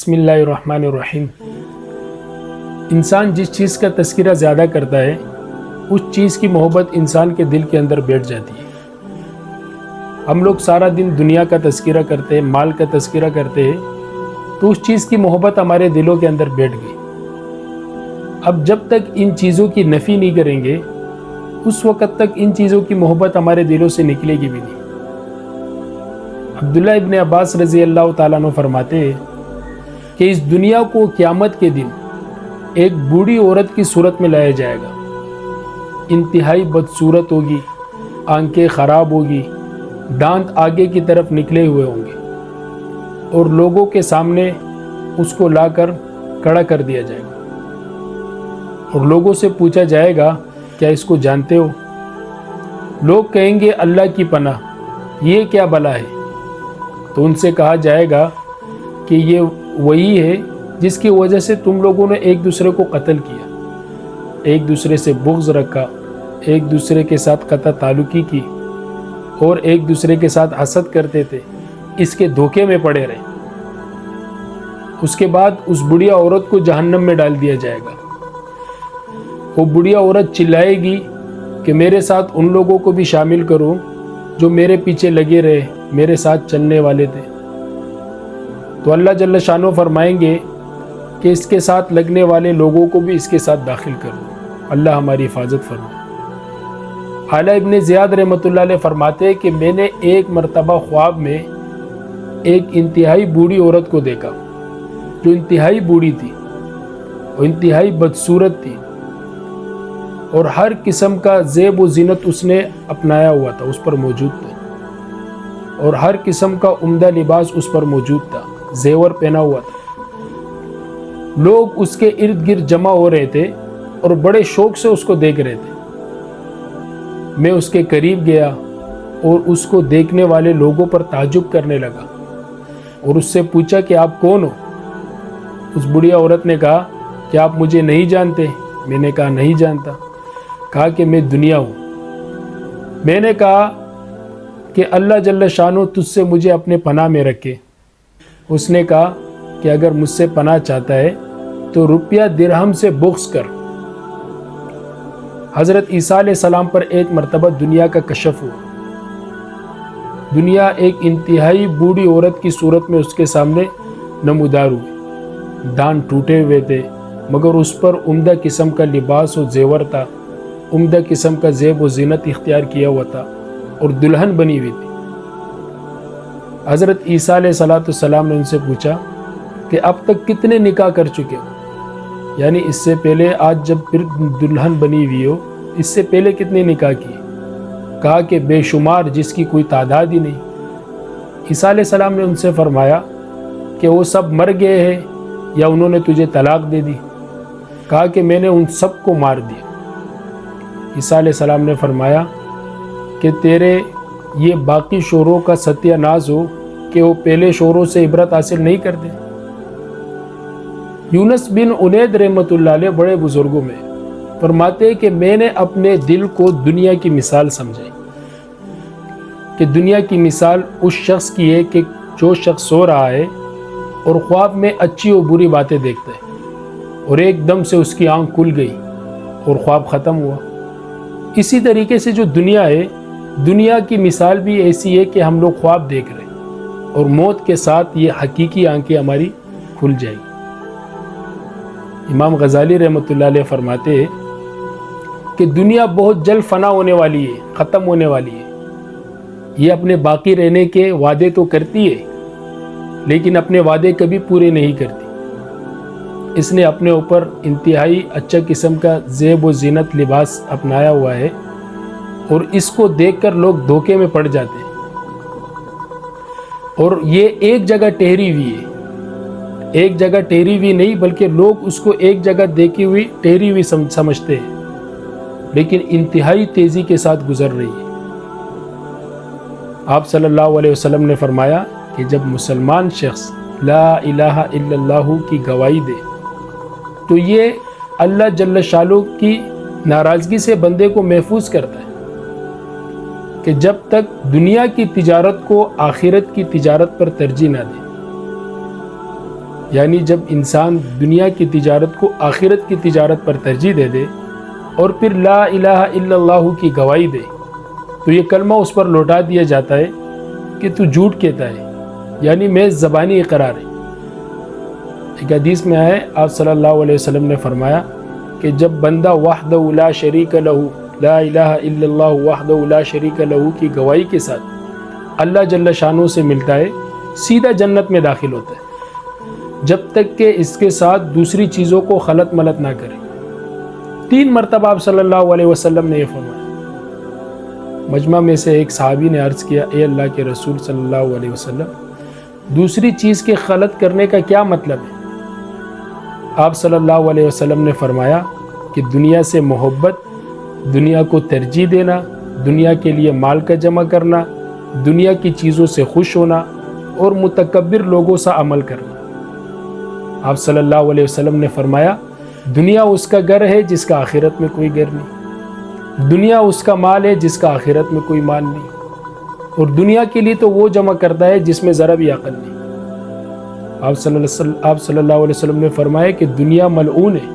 بسم اللہ الرحمن الرحیم۔ انسان جس چیز کا تذکرہ زیادہ کرتا ہے اس چیز کی محبت انسان کے دل کے اندر بیٹھ جاتی ہے۔ ہم لوگ سارا دن دنیا کا تذکرہ کرتے ہیں، مال کا تذکرہ کرتے ہیں، تو اس چیز کی محبت ہمارے دلوں کے اندر بیٹھ گئی۔ اب جب تک ان چیزوں کی نفی نہیں کریں گے اس وقت تک ان چیزوں کی محبت ہمارے دلوں سے نکلے گی بھی نہیں۔ عبداللہ ابن عباس رضی اللہ تعالیٰ عنہ فرماتے ہیں کہ اس دنیا کو قیامت کے دن ایک بوڑھی عورت کی صورت میں لایا جائے گا، انتہائی بدصورت ہوگی، آنکھیں خراب ہوگی، دانت آگے کی طرف نکلے ہوئے ہوں گے، اور لوگوں کے سامنے اس کو لا کر کھڑا کر دیا جائے گا، اور لوگوں سے پوچھا جائے گا کیا اس کو جانتے ہو؟ لوگ کہیں گے اللہ کی پناہ، یہ کیا بلا ہے؟ تو ان سے کہا جائے گا کہ یہ وہی ہے جس کی وجہ سے تم لوگوں نے ایک دوسرے کو قتل کیا، ایک دوسرے سے بغض رکھا، ایک دوسرے کے ساتھ قطع تعلقی کی، اور ایک دوسرے کے ساتھ حسد کرتے تھے، اس کے دھوکے میں پڑے رہے۔ اس کے بعد اس بڑھیا عورت کو جہنم میں ڈال دیا جائے گا۔ وہ بڑھیا عورت چلائے گی کہ میرے ساتھ ان لوگوں کو بھی شامل کرو جو میرے پیچھے لگے رہے، میرے ساتھ چلنے والے تھے۔ تو اللہ جل شانہ فرمائیں گے کہ اس کے ساتھ لگنے والے لوگوں کو بھی اس کے ساتھ داخل کرو۔ اللہ ہماری حفاظت فرمائے۔ اعلیٰ ابن زیاد رحمۃ اللہ علیہ فرماتے ہیں کہ میں نے ایک مرتبہ خواب میں ایک انتہائی بوڑھی عورت کو دیکھا جو انتہائی بوڑھی تھی اور انتہائی بدصورت تھی، اور ہر قسم کا زیب و زینت اس نے اپنایا ہوا تھا، اس پر موجود تھا، اور ہر قسم کا عمدہ لباس اس پر موجود تھا، زیور پہنا ہوا تھا۔ لوگ اس کے ارد گرد جمع ہو رہے تھے اور بڑے شوق سے اس کو دیکھ رہے تھے۔ میں اس کے قریب گیا اور اس کو دیکھنے والے لوگوں پر تعجب کرنے لگا اور اس سے پوچھا کہ آپ کون ہو؟ اس بڑھیا عورت نے کہا کہ آپ مجھے نہیں جانتے؟ میں نے کہا نہیں جانتا۔ کہا کہ میں دنیا ہوں۔ میں نے کہا کہ اللہ جل شانہ تجھ سے مجھے اپنے پناہ میں رکھے۔ اس نے کہا کہ اگر مجھ سے پناہ چاہتا ہے تو روپیہ درہم سے بغض کر۔ حضرت عیسیٰ علیہ السلام پر ایک مرتبہ دنیا کا کشف ہوا۔ دنیا ایک انتہائی بوڑھی عورت کی صورت میں اس کے سامنے نمودار ہوئی۔ دانت ٹوٹے ہوئے تھے مگر اس پر عمدہ قسم کا لباس و زیور تھا، عمدہ قسم کا زیب و زینت اختیار کیا ہوا تھا اور دلہن بنی ہوئی تھی۔ حضرت عیسیٰ علیہ السلام نے ان سے پوچھا کہ اب تک کتنے نکاح کر چکے ہو؟ یعنی اس سے پہلے آج جب پھر دلہن بنی ہوئی ہو، اس سے پہلے کتنے نکاح کیے؟ کہا کہ بے شمار، جس کی کوئی تعداد ہی نہیں۔ عیسیٰ علیہ السلام نے ان سے فرمایا کہ وہ سب مر گئے ہیں یا انہوں نے تجھے طلاق دے دی؟ کہا کہ میں نے ان سب کو مار دیا۔ عیسیٰ علیہ السلام نے فرمایا کہ تیرے یہ باقی شوہروں کا ستیہ ناز ہو کہ وہ پہلے شوہروں سے عبرت حاصل نہیں کرتے۔ یونس بن عنید رحمۃ اللہ علیہ بڑے بزرگوں میں فرماتے ہیں کہ میں نے اپنے دل کو دنیا کی مثال سمجھائی کہ دنیا کی مثال اس شخص کی ہے کہ جو شخص سو رہا ہے اور خواب میں اچھی و بری باتیں دیکھتا ہے، اور ایک دم سے اس کی آنکھ کھل گئی اور خواب ختم ہوا۔ اسی طریقے سے جو دنیا ہے، دنیا کی مثال بھی ایسی ہے کہ ہم لوگ خواب دیکھ رہے ہیں اور موت کے ساتھ یہ حقیقی آنکھیں ہماری کھل جائیں گی۔ امام غزالی رحمۃ اللہ علیہ فرماتے ہیں کہ دنیا بہت جلد فنا ہونے والی ہے، ختم ہونے والی ہے۔ یہ اپنے باقی رہنے کے وعدے تو کرتی ہے لیکن اپنے وعدے کبھی پورے نہیں کرتی۔ اس نے اپنے اوپر انتہائی اچھا قسم کا زیب و زینت لباس اپنایا ہوا ہے اور اس کو دیکھ کر لوگ دھوکے میں پڑ جاتے ہیں، اور یہ ایک جگہ ٹھہری ہوئی ہے، ایک جگہ ٹھہری ہوئی نہیں بلکہ لوگ اس کو ایک جگہ دیکھی ہوئی ٹھہری ہوئی سمجھتے ہیں، لیکن انتہائی تیزی کے ساتھ گزر رہی ہے۔ آپ صلی اللہ علیہ وسلم نے فرمایا کہ جب مسلمان شخص لا الہ الا اللہ کی گواہی دے تو یہ اللہ جل شانہ کی ناراضگی سے بندے کو محفوظ کرتا ہے کہ جب تک دنیا کی تجارت کو آخرت کی تجارت پر ترجیح نہ دے۔ یعنی جب انسان دنیا کی تجارت کو آخرت کی تجارت پر ترجیح دے دے اور پھر لا الہ الا اللہ کی گواہی دے تو یہ کلمہ اس پر لوٹا دیا جاتا ہے کہ تو جھوٹ کہتا ہے، یعنی محض زبانی اقرار ہے۔ ایک حدیث میں آئے آپ صلی اللہ علیہ وسلم نے فرمایا کہ جب بندہ وحدہ لا شریک لہو لا الہ الا اللہ وحدہ لا شریک لہو کی گواہی کے ساتھ اللہ جل شانہ سے ملتا ہے، سیدھا جنت میں داخل ہوتا ہے، جب تک کہ اس کے ساتھ دوسری چیزوں کو خلط ملط نہ کرے۔ 3 مرتبہ آپ صلی اللہ علیہ وسلم نے یہ فرمایا۔ مجمع میں سے ایک صحابی نے عرض کیا، اے اللہ کے رسول صلی اللہ علیہ وسلم، دوسری چیز کے خلط کرنے کا کیا مطلب ہے؟ آپ صلی اللہ علیہ وسلم نے فرمایا کہ دنیا سے محبت، دنیا کو ترجیح دینا، دنیا کے لیے مال کا جمع کرنا، دنیا کی چیزوں سے خوش ہونا اور متکبر لوگوں سے عمل کرنا۔ آپ صلی اللہ علیہ وسلم نے فرمایا، دنیا اس کا گھر ہے جس کا آخرت میں کوئی گھر نہیں، دنیا اس کا مال ہے جس کا آخرت میں کوئی مال نہیں، اور دنیا کے لیے تو وہ جمع کرتا ہے جس میں ذرا بھی عقل نہیں۔ آپ صلی اللہ علیہ وسلم نے فرمایا کہ دنیا ملعون ہے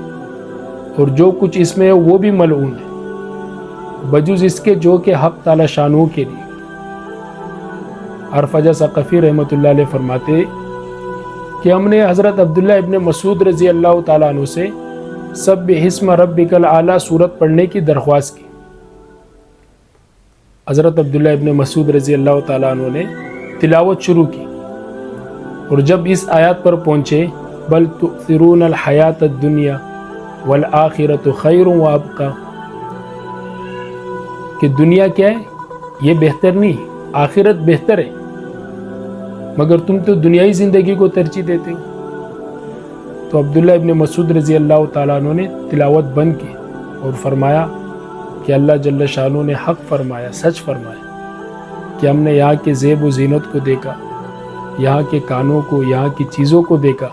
اور جو کچھ اس میں ہے وہ بھی ملعون ہے، بجز اس کے جو کہ حق تعالی شانہ کے لیے۔ ارفجہ ثقفی رحمۃ اللہ علیہ فرماتے کہ ہم نے حضرت عبداللہ ابن مسعود رضی اللہ تعالیٰ عنہ سے سبح اسم ربک الاعلی سورت پڑھنے کی درخواست کی۔ حضرت عبداللہ ابن مسعود رضی اللہ تعالیٰ عنہ نے تلاوت شروع کی، اور جب اس آیات پر پہنچے، بل تؤثرون الحیات الدنیا والآخرۃ خیر وابقی، کہ دنیا کیا ہے، یہ بہتر نہیں، آخرت بہتر ہے، مگر تم تو دنیائی زندگی کو ترجیح دیتے ہو۔ تو عبداللہ ابن مسعود رضی اللہ تعالیٰ عنہ نے تلاوت بند کی اور فرمایا کہ اللہ جل شانہ نے حق فرمایا، سچ فرمایا کہ ہم نے یہاں کے زیب و زینت کو دیکھا، یہاں کے کانوں کو، یہاں کی چیزوں کو دیکھا،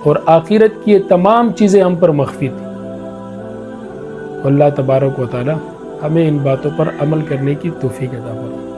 اور آخرت کی یہ تمام چیزیں ہم پر مخفی تھیں۔ اللہ تبارک و تعالی ہمیں ان باتوں پر عمل کرنے کی توفیق عطا فرمائے۔